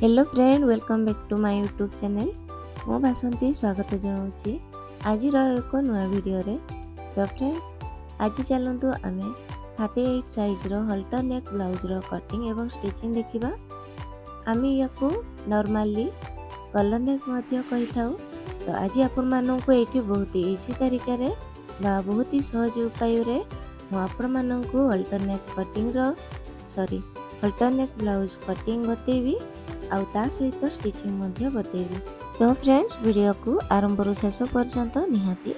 Hello friend, welcome back to my YouTube channel. मो बासंती स्वागत जनाऊँगी आज एक नुआ वीडियो रे। तो फ्रेंड्स, आज चलतु आम 38 साइज रो हल्टर नेक ब्लाउज रो कटिंग एवं स्टिचिंग देखिबा। आम या नॉर्मली कलर नेक मध्य कहि थाउ। तो आज आपण माननकु एठी बहुत इजी तरीका रे बा बहुत ही सहज उपाय रे मो आपण माननकु हल्टर नेक कटिंग रो हल्टर नेक ब्लाउज कटिंग बतेबी आउ ता सहित स्टिचिंग मध्य बतेबी। तो फ्रेंड्स, वीडियो को आरंभ रु शेष पर्यंत निहाती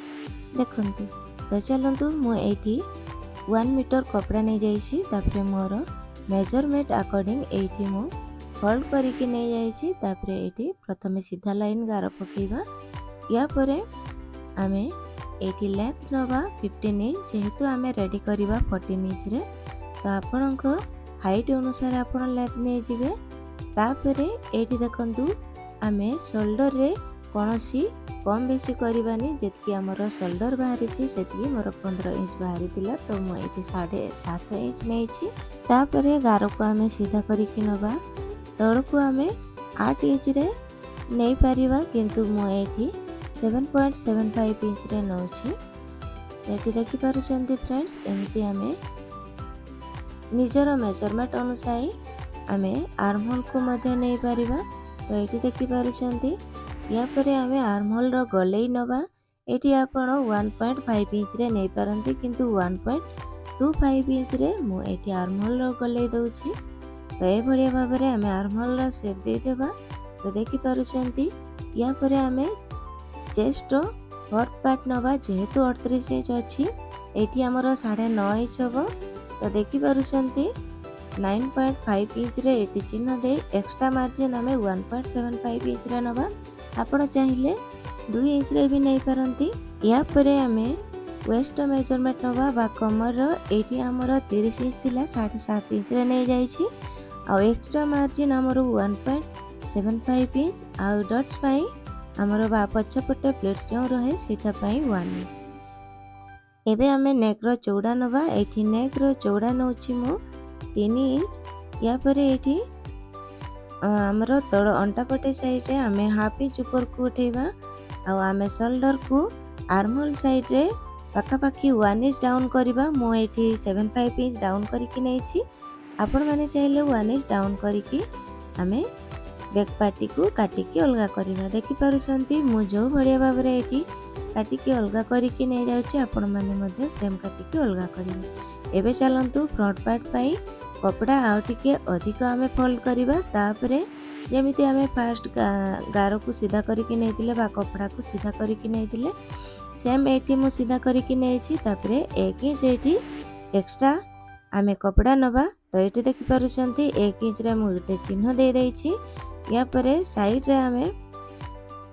देखंतु। तो चलंतु मु एठी 1 मीटर कपड़ा नहीं जाइछि, तापरे मोर मेजरमेंट अकॉर्डिंग एठी मु फोल्ड करके नहीं जाइछि। तापरे एठी प्रथमे सीधा लाइन गार पकेबा। या परे आमे एठी लेंथ नबा 15 इंच, जेहेतु आमे रेडी करिबा 14 इंच रे। तो आपनक हाइट अनुसार आपण लेंथ नहीं जिवे। तापरे एठी देखंतु आमे शोल्डर रे कोनोसी कम बेसी करबानी। जेतकी हमर शोल्डर बाहरी छि सेतकी मोर 15 इंच बाहरी थिला, तो मु एठी 7.5 इंच नै छि। तापरे गारो को आमे सीधा करिकि नबा। तळ को आमे 8 इंच रे नै परिबा, किंतु मु एठी 7.75 इंच रे नौ छि। एठी देखि पारुछन्ती फ्रेंड्स, एमती आमे निजर मेजरमेंट अनुसार आमे आर्म होल को मध्य नहीं पारिबा। तो एठी देखि पारुछन्ती, या परे आमे आर्म होल रो गलेई नबा। एठी आपण 1.5 इंच रे नहीं पारंती, किंतु 1.25 इंच रे मु एठी आर्म होल रो गलेई दउछि। तो ए भलिया भाबरे आमे आर्म होल रो शेप दे देबा। तो देखि पारुछन्ती, या परे आमे चेस्ट रो फोर्थ पार्ट नबा। जेहेतु 38 इंच अछि, एठी हमर 9.5 इंच हबो। तो देखि पारुछन्ती 9.5 इंच रे एटी चिन्ह दे एक्स्ट्रा मार्जिन आमे 1.75 इंच रे नबा। आपण चाहिले 2 इंच रे भी नहीं पारंती। या परे आमे वेस्ट मेजरमेंट नबा बा कमर रो। एटी हमर 30 इंच थिला, 7.5 इंच रे नहीं जाईछि। आ एक्स्ट्रा मार्जिन हमर 1.75 इंच। आ डट्स पई हमर बा पछपटे प्लेट्स जो रहे सेटा पई 1 इंच। एबे आमे नेक रो चौड़ा नबा। एटी नेक रो चौड़ा नउछि मु 3 इंच। या परे एठी हमरो तळ अंटा पटे साइड रे आमे हाफ इंच ऊपर को उठेबा। आ आमे शोल्डर को आर्म होल साइड रे पाखा पाखी 1 इंच डाउन करबा। मो एठी 7.5 इंच डाउन करके नै छी। आपण माने चाहिले 1 इंच डाउन करके आमे बैक पार्टी को काटी के अलगा करबा। देखि पारुछन्ती मु जो भड़िया बाबरे एठी काटी के अलगा करके नै जाउछि, आपण माने मध्ये सेम काटी के अलगा करबे। एबे चलंतु फ्रंट पार्ट पई कपड़ा आउ टिके अधिक आमे फोल्ड करबा। तापरे जेमिति आमे फास्ट गारो को सीधा करके नैतिले बा कपड़ा को सीधा करके नैतिले, सेम एठी मु सीधा करके नै छी। तापरे 1 इंच एठी एक्स्ट्रा आमे कपड़ा नबा। तो एठी देखि पारुछन्ती 1 इंच रे मु गटे चिन्ह दे दै छी। या परे साइड रे आमे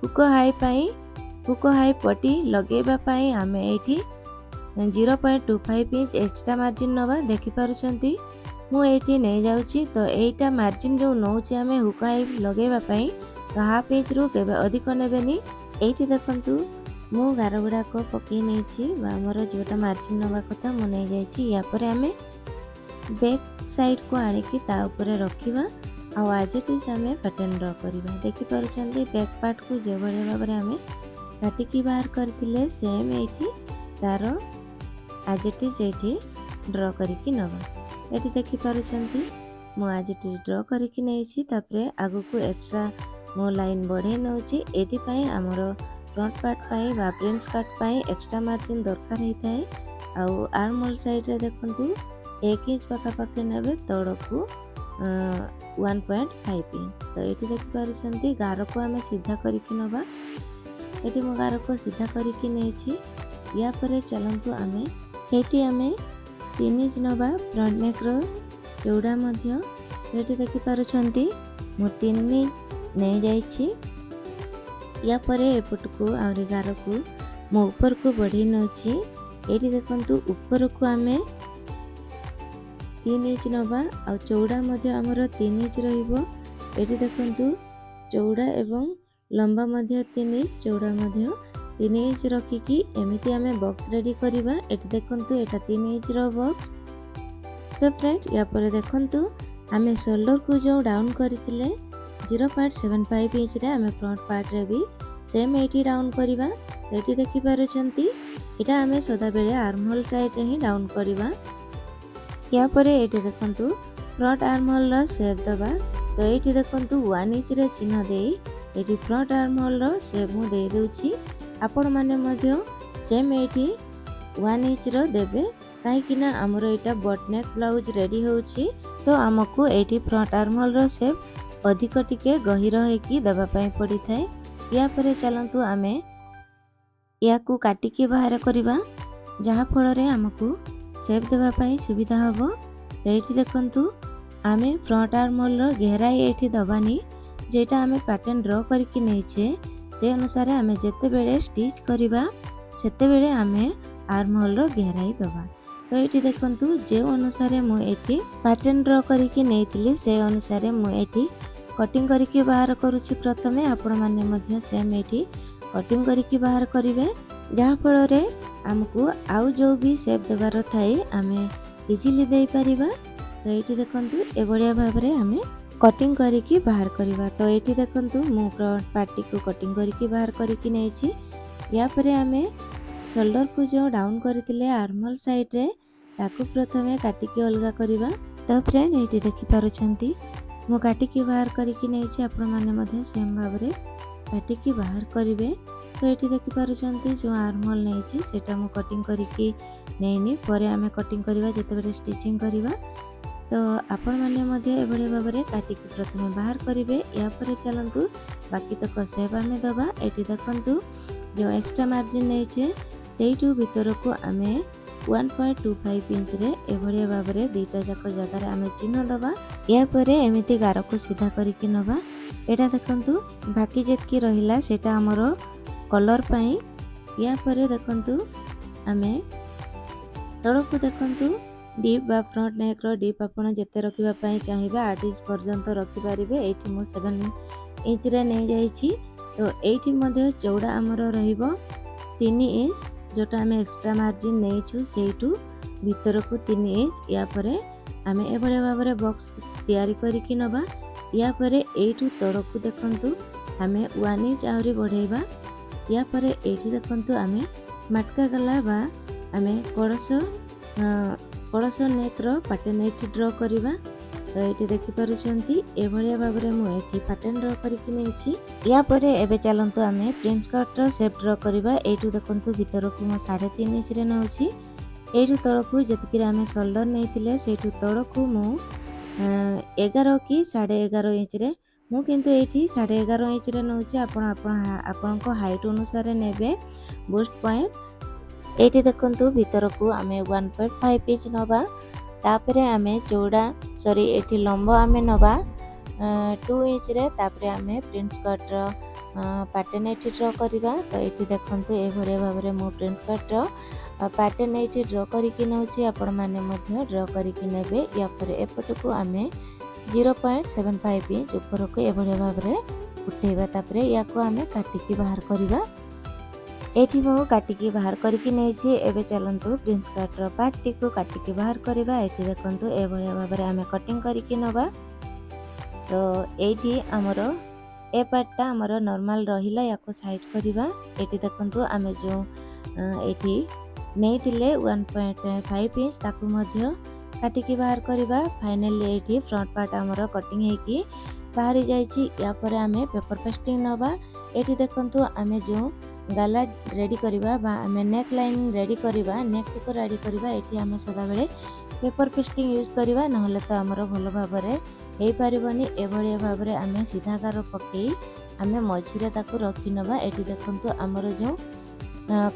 हुक हाई पट्टी लगेबा पई आमे एठी 0.25 इंच एक्स्ट्रा मार्जिन नबा। देखि पारुछन्ती मु एठी नै जाउछि। तो एटा मार्जिन जो नउछि आमे हुक हाई लगेबा पई, तो हाफ इंच रु केबे अधिक नेबेनी। एठी देखंतु मु गारो गुडा को पके नै छी बा हमर जोटा मार्जिन नबा कथा मु नै जाय छी। या परे आमे बैक साइड को आनी की ता ऊपर रखिबा। आ आज इट इज आमे पैटर्न ड्रा करबा। देखि पारुछन्ती बैक पार्ट को जे भले भाबरे आमे काटी की बाहर करथिले, सेम एठी तारो आज इट इज एठी ड्रा करके नबा। एठी देखि पारुछन्ती मु आज इट इज ड्रा करके नै छी। तापरे आगु को एक्स्ट्रा मो लाइन बढ़े नउछि। एथि पई हमर फ्रंट पार्ट पई बा प्रिंस कट पई एक्स्ट्रा मार्जिन दरकार हे थाए। आ आर्म होल साइड रे देखंतु 1 इंच पाखा पाखे नेबे, तळ को 1.5 इंच। तो एठी देखि पारुछन्ती गारो को आमे सीधा करके नबा। एठी मो गारो को सीधा करके नै छी। या परे चलंतु आमे एठी आमे 3 इंच नबा फ्रंट नेक रो चौड़ा मध्य। एठी देखि पारुछन्ती मु 3 इंच नै जाई छी। या परे एपट को आउरी गारो को मो ऊपर को बढ़ी नउछि। एठी देखंतु ऊपर को आमे 3 इंच नबा। आ चौड़ा मध्य हमर 3 इंच रहिबो। एठी देखंतु चौड़ा एवं लंबा मध्य 3 इंच, चौड़ा मध्य 3 इंच रखिकी एमिति आमे बॉक्स रेडी करिबा। एठी देखंतु एटा 3 इंच रो बॉक्स। तो फ्रेंड्स, या परे देखंतु आमे शोल्डर को जो डाउन करथिले 0.75 इंच रे आमे फ्रंट पार्ट रे भी सेम एठी डाउन करिबा। एठी देखि पारुछंती एटा आमे सदा बेले आर्म होल साइड रे ही डाउन करिबा। या परे एठी देखंतु फ्रंट आर्म होल रो शेप दबा। तो एठी देखंतु 1 इंच रे चिन्ह देई एठी फ्रंट आर्म होल रो शेप मु दे देउछि। आपण माने मध्य सेम एठी 1 इंच रो देबे काहे कि ना हमर एटा बॉट नेक ब्लाउज रेडी होउछि। तो हमकु एठी फ्रंट आर्म होल रो शेप अधिक टिके गहिर हे कि दबा पई पड़ी थाए। या परे चलंतु आमे याकू काटी के बाहर करिबा जहा फल रे हमकु शेप देबा पई सुविधा हबो। तो एठी देखंतु आमे फ्रंट आर्म होल रो गहराई एठी दबानी जेटा आमे पैटर्न ड्रॉ करके नेछे से अनुसार आमे जेते बेले स्टिच करिबा सेते बेले आमे आर्म होल रो गहराई दबा। तो एठी देखंतु जे अनुसार मु एठी पैटर्न ड्रॉ करके नेइतिली से अनुसार मु एठी कटिंग करके बाहर करूछि। प्रथमे आपण माने मध्य सेम एठी कटिंग करके बाहर करिवे जहा फल रे हमकु आउ जो भी शेप देबार थाए आमे इजीली देई परिबा। तो एठी देखंतु ए बढिया भाबरे आमे कटिंग करके बाहर करिबा। तो एठी देखंतु मु फ्रंट पार्टी को कटिंग करके बाहर करके नेछि। या परे आमे शोल्डर को जो डाउन करथिले आर्म होल साइड रे ताकू प्रथमे काटी के अलगा करिबा। तो फ्रेंड एठी देखि पारुछंती मु काटी के बाहर करके नेछि। आपण माने मध्ये सेम भाबरे काटी के बाहर करिवे। तो एठी देखि पारुछंती जो आर्म होल नेछि सेटा मु कटिंग करके नेइनी परे आमे कटिंग करिवा जते बेले स्टिचिंग करिवा। तो आपण माने मध्ये एबळे भाबरे काटी के प्रथमे बाहर करिवे। या परे चलंतु बाकी तक शेप आमे दबा। एठी देखंतु जो एक्स्ट्रा मार्जिन नेछे सेइटू भीतर को आमे 1.25 इंच रे एभळे भाबरे दीटा जाक जगह रे आमे चिन्ह दबा। या परे एमिति गार को सीधा करके नबा। एटा देखंतु बाकी जेतकी रहिला सेटा हमरो कलर पई। या परे देखंतु आमे तळको देखंतु डीप बा फ्रंट नेक रो डीप आपण जेते रखिबा पई चाहिबा 8 इंच पर्यंत रखि पारिबे। एठी मु 7 इंच रे नै जाईछि। तो एठी मध्ये चौड़ा हमरो रहिबो 3 इंच जोटा आमे एक्स्ट्रा मार्जिन नेइछु सेइटू भीतर को 3 इंच। या परे आमे एभळे भाबरे बॉक्स तयारी करिकि नबा। या परे एठू तळको देखंतु आमे 1 इंच आउरी बढ़ेबा। या परे एठी देखंतु आमे मटका गला बा आमे कड़स नेक रो पैटर्न एठी ड्रॉ करिबा। तो एठी देखि पारुछंती एभळिया भाबरे मु एठी पैटर्न ड्रॉ करके नेछि। या परे एबे चलंतु आमे प्रिंस कट रो शेप ड्रॉ करिबा। एठू देखंतु भीतर को मु 3.5 इंच रे नउछि। एठू तळको जतकी रे आमे शोल्डर नेइतिले सेठू तळको मु 11 की 11.5 इंच रे मु किंतु एठी 11.5 इंच रे नउछि। आपण को हाइट अनुसार नेबे बूस्ट पॉइंट। एठी देखंतु भीतर को आमे 1.5 इंच नबा। तापरे आमे चौड़ा एठी लंब आमे नबा 2 इंच रे। तापरे आमे प्रिंस कट रो पैटर्न एठी ड्रॉ करिबा। तो एठी देखंतु ए भरे भाबरे मो प्रिंस कट रो पैटर्न एठी ड्रॉ करके नउछि। आपण माने मध्ये ड्रॉ करके नेबे। या पर एपट को आमे 0.75 इंच ऊपर को ए भरे भाबरे उठेबा। तापरे या को आमे काटी के बाहर करिबा। एठी मु काटी के बाहर करके नेछि। एबे चलंतु प्रिंस कट रो पार्टी को काटी के बाहर करिबा। एठी देखंतु ए भले भाबरे आमे कटिंग करके नबा। तो एठी हमरो ए पार्टटा हमरो नॉर्मल रहिला याको साइड करिबा। एठी देखंतु आमे जो एठी नेइतिले 1.5 इंच ताकू मध्ये काटी के बाहर करिबा। फाइनली एठी फ्रंट पार्ट हमरो कटिंग हे कि बाहरी जाईछि। या परे आमे पेपर पेस्टिंग नबा। एठी देखंतु आमे जो गाला रेडी करिबा बा आमे नेक लाइन रेडी करिबा नेक टिको रेडी करिबा। एठी आमे सदा बेले पेपर पेस्टिंग यूज करिबा नहले तो हमरो भलो भाबरे हे परिबनी। एभळिया भाबरे आमे सीधा गार पकई आमे मझिरे ताकू रखि नबा। एठी देखंतु हमरो जो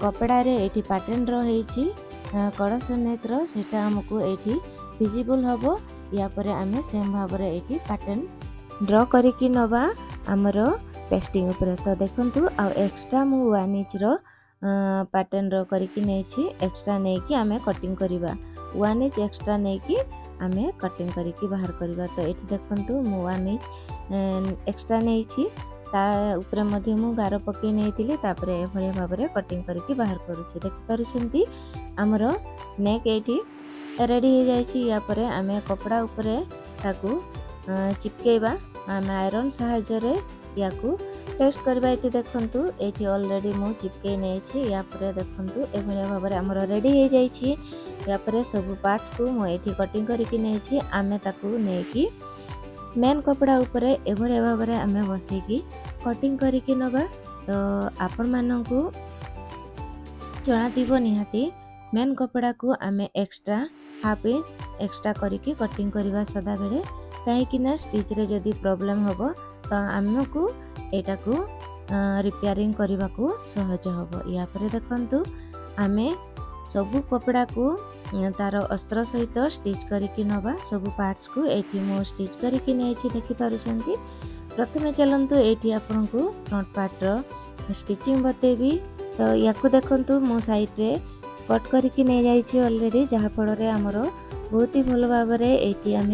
कपड़ा रे एठी पैटर्न रो हेछि कड़स नेक रो सेटा हमकु एठी विजिबल हबो। या परे आमे सेम भाबरे एठी पैटर्न ड्रॉ करके नबा हमरो पेस्टिंग ऊपर। तो देखंतु आ एक्स्ट्रा मु 1 इंच रो पैटर्न ड्रॉ करके नेछि। एक्स्ट्रा नै कि आमे कटिंग करिबा 1 इंच एक्स्ट्रा नै कि आमे कटिंग करके बाहर करिबा। तो एठी देखंतु मु 1 इंच एक्स्ट्रा नेछि ता ऊपर मध्ये मु गार पके नेइतिली। तापरे ए भले भाबरे कटिंग करके बाहर करूछि। देखि पारुछंती हमरो नेक एठी रेडी हो जाइछि। या परे आमे कपड़ा ऊपर ताकू चिपकेबा। आम आयरन साहाय्य याकू टेस्ट करबा। ये देखंतु ये ऑलरेडी मु चिपके नहीं या पर देखंतु एभलिया भाव में आमर रेडी हो जाइए। या पर सब पार्ट्स को मुझे कटिंग करके नहीं आमे ताकू नहीं मेन कपड़ा ऊपर एभलिया भाव में आमे बसैकी कटिंग करके नबा। तो आपण मानकू जना थी निहाती मेन कपड़ा को आमे एक्स्ट्रा हाफ इंच एक्स्ट्रा करके कटिंग करवा सदा बेले कहीं स्टिच रे जदि प्रॉब्लम होबो तो आमको एटा को रिपेयरिंग करने को सहज होबो। या पर देखंतु आमे सबू कपड़ा को तार अस्त्र सहित स्टिच करके नबा। सबू पार्ट्स को एटी मो स्टिच करके नहीं देखि पारुछंती। प्रथमे चलंतु एटी आपन को फ्रंट पार्ट रो स्टिचिंग बतेबी। तो याकू देखंतु मो साइड रे कट करके नहीं जाइए ऑलरेडी, जहाँ फल आमर बहुत ही भल भाव में ये आम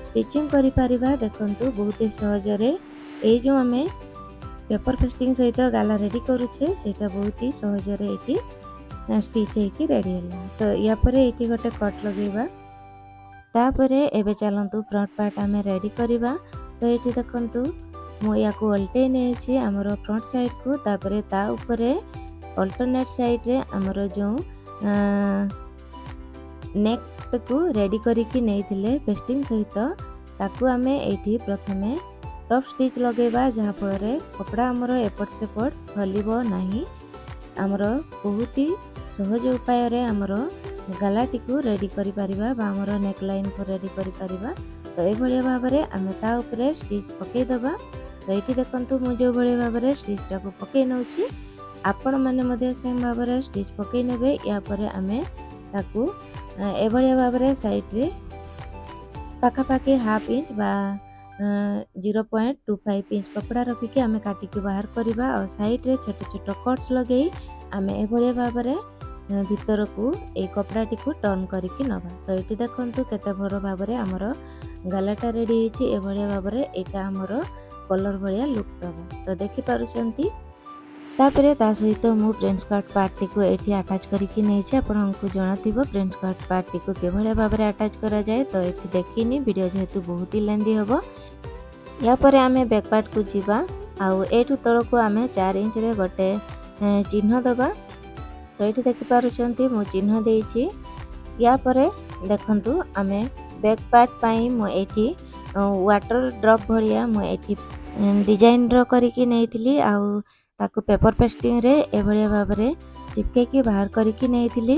स्टिचिंग करि परिबा। देखंतु बहुत ही सहजरे ये जो आम पेपर पेस्टिंग सहित गाला रेडी करुचे सेटा बहुत ही सहजरे ये स्टिच होगी रेडी है। तो या पर ये गोटे कट लगेगा। तापरे एबे चलंतु फ्रंट पार्ट आम रेडी करवा। तो ये देखंतु मु याकू उल्टे नहीं आमर फ्रंट साइड को, तापरे ता उपरे अल्टरनेट साइड रे आमर जो नेक को रेडी करके नहीं थिले पेस्टिंग सहित ताकू आमे एठी प्रथमे टॉप स्टिच लगेबा, जहाँ फल कपड़ा आमर एपट सेपट हलिबो नाही। आमर बहुत ही सहज उपाय रे आमर गालाटी को रेडी करि परिबा बा आमर नेक लाइन को रेडी करि परिबा। तो ए भलिया भाव में आमे ता ऊपर स्टिच पकई दबा। तो एठी देखंतु मु जो भलिया भाव में स्टिच टा को पकई नउची, आपण माने मध्य सेम भाव में स्टिच पकई नेबे। या पर आमे ताकू ए भलिया भाव में साइड रे पाखापाखि हाफ इंच बा 0.25 इंच कपड़ा रखिकी आमे काटिकी बाहर करवा। और साइड रे छोट छोट कट्स लगे आमे ए भलिया भाव में भीतर को ए कपड़ाटी को टर्न करके नबा। तो ये देखंतु केते भर भाव में आमर गालाटा रेडी होची। ए भलिया भाव में एटा आमर कलर भलिया लुक दबा। तो देखि पारुछंती। तापरे ता सहित मु प्रिंट स्कर्ट पार्टी को एठी अटैच करके नहीं आपको जना थिबो प्रिंट स्कर्ट पार्टी को केभलिया भाव में अटैच करा जाए। तो एठी देखिनी वीडियो जेहेतु बहुत ही लेंदी होबो। या पर आमे बैक पार्ट को जीवा। आउ एठु तळ को आमे 4 इंच रे गोटे चिन्ह दबा। तो ये देखि पारुछंती मु चिन्ह देइछि। या पर देखंतु आमे बैक पार्ट पाई मु एठी वाटर ड्रॉप भलिया मु एठी डिजाइन ड्रॉ करके नहीं थिली। आउ ताकू पेपर पेस्टिंग रे ए भलिया भाव में चिपके की बाहर करके नहीं थिली।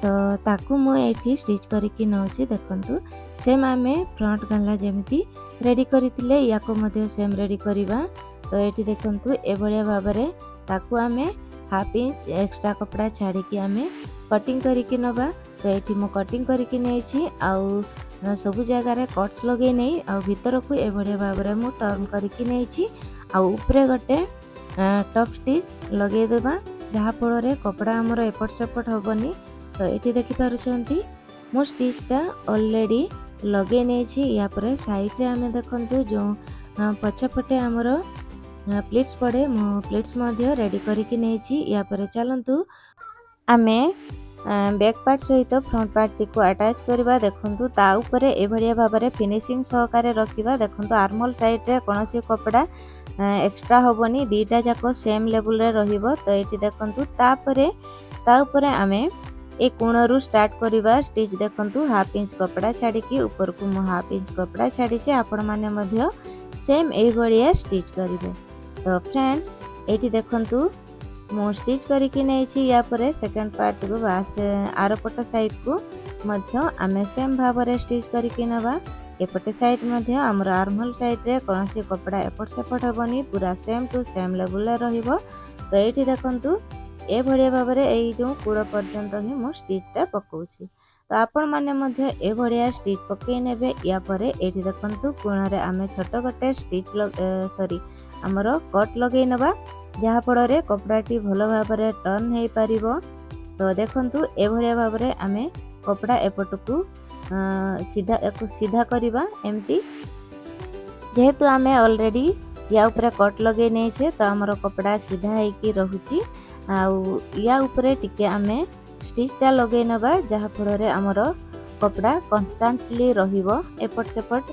तो ताकू मु एठी स्टिच करके नउची। देखंतु सेम आमे फ्रंट गला जेमिति रेडी करिथिले याको मध्ये सेम रेडी करिवा। तो एठी देखंतु ए भलिया भाव में ताकू आमे हाफ इंच एक्स्ट्रा कपड़ा छाड़ी की आमे कटिंग करके नबा। तो एठी मु कटिंग करके नैछि। आउ सब जगह रे कट्स लगे नहीं। आउ भीतर को ए भलिया भाव में मु टर्न करके नैछि। आउ ऊपर गोटे टॉप स्टिच लगे देबा, जहाँ फल रे कपड़ा आमर एपट सेपट होबनी। तो ये देखि पारुछंती मो स्टिचटा ऑलरेडी लगे नहीं। या पर साइड रे आमे देखंतु जो पछपटे आमर प्लेट्स पड़े मो प्लेट्स मध्य रेडी करके नहीं। या पर चलंतु आमे बैक पार्ट सहित फ्रंट पार्ट को अटैच करवा। देखंतु ता ऊपर ए भलिया भाव में फिनिशिंग सहकारे रखिबा। देखंतु आर्मल साइड रे कोनोसी कपड़ा एक्स्ट्रा होबनी, दीटा जाको सेम लेवल रे रहिबो। तो एठी देखंतु ता ऊपर आमे ए कोणरू स्टार्ट करवा स्टिच। देखंतु हाफ इंच कपड़ा छाड़ी की ऊपर को मो हाफ इंच कपड़ा छाड़ी छे। आपण माने मध्य सेम ए भलिया स्टिच करिवे। तो फ्रेंड्स एठी देखंतु मो स्टिच करके नहीं। या पर सेकंड पार्ट को बास आरपट साइड को मध्य आमे सेम भाव में स्टिच करके नबा। एपटे साइड मध्य आमर आर्महोल साइड रे कोनोसी कपड़ा एपट सेपट हेबनी, पूरा सेम टू सेम लेवल रे रहिबो। तो एठी देखंतु ए भलिया भाव में एई जो कूड़ पर्यंत ही मो स्टिचटा पकाउछि। तो आपण माने मध्य ए भलिया स्टिच पकई नेबे। या पर एठी देखंतु कोण रे आमे छोट गोटे स्टिच आमर कट लगेई नबा, जहाँ फल रे कपड़ाटी भल भाव में टर्न हो पारिबो। तो देखंतु ए भलिया भाव में आमे कपड़ा एपट को सीधा करवा। एमती जेहेतु आमे ऑलरेडी या ऊपर कट लगे नहीं छे, तो आमर कपड़ा सीधा होइकी रहुची। आउ या ऊपर टिके आमे स्टिचटा लगे नबा, जहाँ फल रे आमर कपड़ा कन्स्टांटली रहिबो, एपट सेपट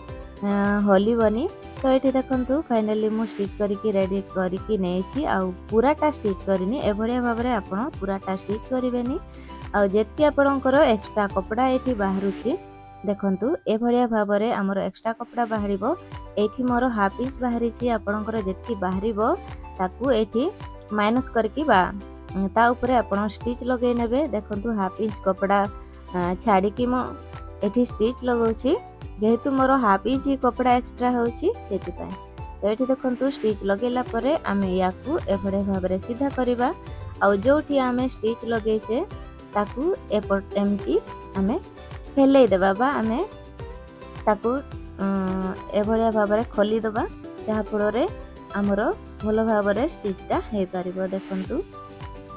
हलिबनी। तो ये देखंतु फाइनली मु स्टिच करके रेडी करके नेछि आ पूराटा स्टिच करनी एभलिया भाव में आपण पूराटा स्टिच करेनि आ जेतकी आपणकर एक्स्ट्रा कपड़ा ये बाहरुछि देखंतु एभलिया भाव में आमर एक्स्ट्रा कपड़ा बाहरिबो। एठी मोर हाफ इंच बाहरी आपणकर जेतकी बाहरिबो ताकू एठी माइनस करके बा ता ऊपर आपण स्टिच लगे नेबे। देखंतु हाफ इंच कपड़ा छाड़ी कि मो एठी स्टिच लगाउछि जेहेतु मोर हाफ इंच कपड़ा एक्स्ट्रा होछि सेति पय। तो एठी देखंतु स्टिच लगेला परे आमे याकू एभडे भाबरे सीधा करबा आ जोठी आमे स्टिच लगेछे ताकू एपट एमटी आमे फेलै देबा बा आमे ताकू एभलिया भाबरे खोली देबा जहा फଳରେ हमर भलो भाबरे स्टिचटा हे परिबो। देखंतु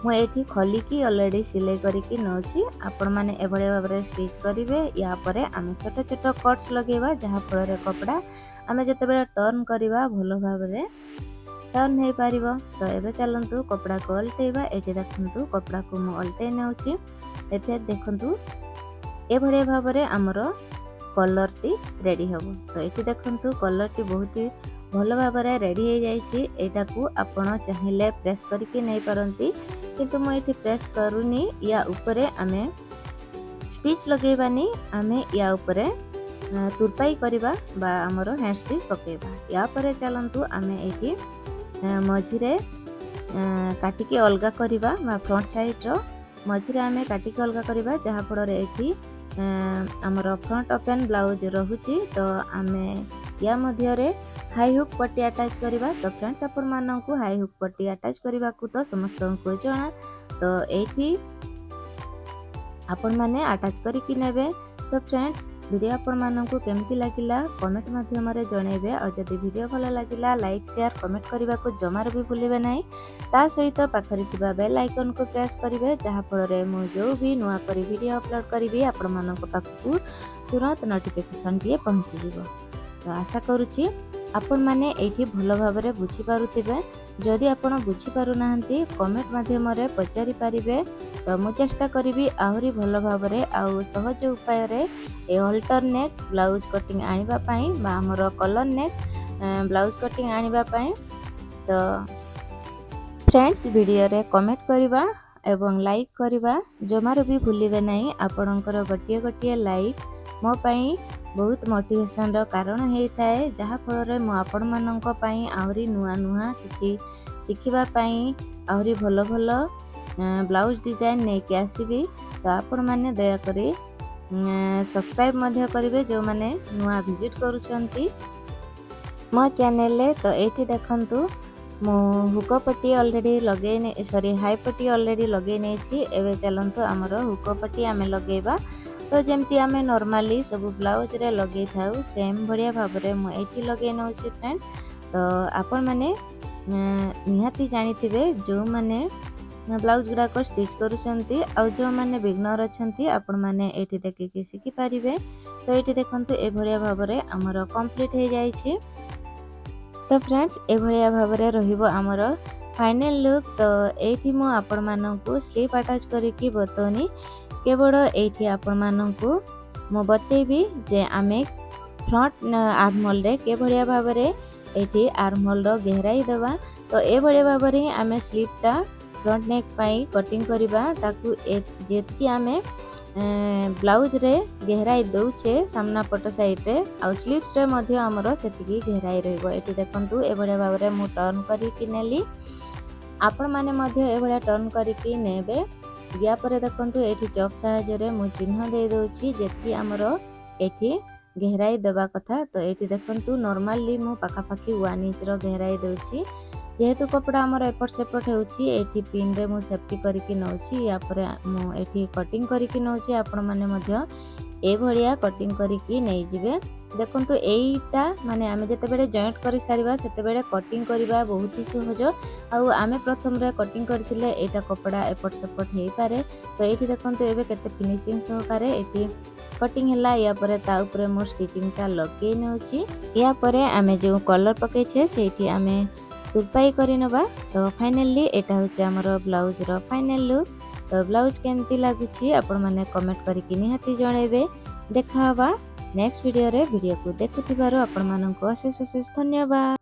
मु एठी खोलिकी ऑलरेडी सिलाई करिकी नौछि आपण माने एभलिया भाबरे स्टिच करिवे। या परे आमे छोट छोट कट्स लगेबा जहा फଳରେ कपड़ा आमे जते बेला टर्न करबा भलो भाबरे टर्न हे परिबो। तो एबे चलंतु कपड़ा को उल्टेबा। एठी देखंतु कपड़ा को मु उल्टे नेउछि एते देखंतु एभलिया भाबरे हमर कलर टी रेडी हबो। तो एठी देखंतु कलर टी बहुत ही भलो भाबरे रेडी हे जाइछि। एटा को आपण चाहिले प्रेस करके नै परंती किंतु मु एठी प्रेस करूनी। या ऊपरे आमे स्टिच लगेबानी आमे या ऊपरे तुरपाई करबा बा हमरो हैंड स्टिच पकेबा। या परे चलंतु आमे एठी मझिरे काटिके अलगा करबा बा फ्रंट साइड रो मझिरे आमे काटिके अलगा करबा जहा फଳରେ एठी हमरो फ्रंट ओपन ब्लाउज रहुछि। तो आमे या मध्य रे हाई हुक पट्टी अटैच करबा। तो फ्रेंड्स आपण माननकु हाई हुक पट्टी अटैच करबा को तो समस्त को जणा। तो एठी आपण माने अटैच करिकि नेबे। तो फ्रेंड्स वीडियो आपण माननकु केमति लागिला कमेंट माध्यम रे जणेबे और जदि वीडियो भलो लागिला लाइक शेयर कमेंट करबा को जमार भी भूलिबे नै। ता सहित पाखरि थिबा बेल आइकन को प्रेस करिवे जहा फଳରେ मु जो भी नुवा करी वीडियो अपलोड करिवि आपण माननकु पाखकु तुरंत नोटिफिकेशन दिए पहुंची जिवो। तो आशा करूची आपण माने एठी भलो भाबरे बुझी पारुथिबे। जदि आपण बुझी पारु नाहंती कमेंट माध्यम रे पचारि पारिबे। तो मु चेष्टा करिवि आहुरी भलो भाबरे आउ सहज उपाय रे ए अल्टरनेट ब्लाउज कटिंग आनिबा पई बा हमर कलर नेक ब्लाउज कटिंग आनिबा पई। तो फ्रेंड्स वीडियो रे कमेंट करबा एवं लाइक करबा जमार भी भूलिबे नै। आपणकर गोटिए गोटिए लाइक मो पई बहुत मोटिवेशन रो कारण हे थाए जहा फଳରେ मु आपण माननक पई आहुरी नुआ नुआ किछि सिखिबा पई आहुरी भलो भलो ब्लाउज डिजाइन नै के आसीबी। तो आपण माने दया करी सब्सक्राइब मध्य करिवे जो माने नुआ विजिट करूछंती मो चैनल ले। तो एठी देखंतु मु हुक पट्टी ऑलरेडी लगे ने सॉरी हाई पट्टी ऑलरेडी लगे नै छी। एबे चलंतु हमरो हुक पट्टी आमे लगेबा। तो जेमती आमे नॉर्मली सब ब्लाउज रे लगे थाउ सेम बढ़िया भाबरे मु एठी लगे नौ छी फ्रेंड्स। तो आपण माने निहाती जानि थिबे जो माने ब्लाउज गुडा को स्टिच करूछंती आ जो माने बिगनर अछंती आपण माने एठी देखि के सिखि पारिबे। तो एठी देखंतु ए बढ़िया भाबरे हमरो कंप्लीट हे जाई छी। तो फ्रेंड्स ए बढ़िया भाबरे रहिबो हमरो फाइनल लुक। तो एठी मु आपण माननकु स्लीव अटैच करिकि बतोनी केवल एठी आपण माननकु मु बतेबी जे आमे फ्रंट आर्महोल रे के बढ़िया भाबरे एठी आर्महोल रो गहराई देबा। तो ए बढ़िया भाबरे आमे स्लीवटा फ्रंट नेक पाई कटिंग करबा ताकू जेतकी आमे ब्लाउज रे गहराई दउछे सामना पट साइड रे आ स्लीव्स रे मध्ये हमरो सेतिकी गहराई रहइबो। एठी देखंतु ए बढ़िया भाबरे मु टर्न करिकि नेली आपण माने मध्ये ए बढ़िया टर्न करिकि नेबे। या परे देखंतु एठी चॉक सहायता रे मु चिन्ह दे दोछि जेतकी हमरो एठी गहराई देबा कथा। तो एठी देखंतु नॉर्मली मु पाखा पाखी 1 इंच रो गहराई दोछि जेहेतु कपड़ा हमर एपट सेपट हेउछि एठी पिन रे मु सेफ्टी करिकि नौछि। या परे मु एठी कटिंग करिकि नौछि आपण माने मध्ये ए भलिया कटिंग करिकि नै जिवे। देखंतु एईटा माने आमे जते बेले जॉइंट करि सारिबा सेते बेले कटिंग करिबा बहुत ही सहज आ आमे प्रथम रे कटिंग करथिले एटा कपड़ा एपट सेपट हेई पारे। तो एठी देखंतु एबे केते फिनिशिंग सहकारे एठी कटिंग हला। या परे ता ऊपर मो स्टिचिंग ता लगे नौछि। या परे आमे जो कलर पके छे सेठी आमे तुरपाई करि नबा। तो फाइनली एटा होचे हमर ब्लाउज रो फाइनल लुक। तो ब्लाउज केमती लागुछि आपण माने कमेंट करिकि निहाती जणेबे। देखा हबा ନେକ୍ସଟ ଭିଡ଼ିଓରେ ଭିଡ଼ିଓକୁ ଦେଖୁଥିବାରୁ ଆପଣମାନଙ୍କୁ ଅଶେଷ ଅଶେଷ ଧନ୍ୟବାଦ।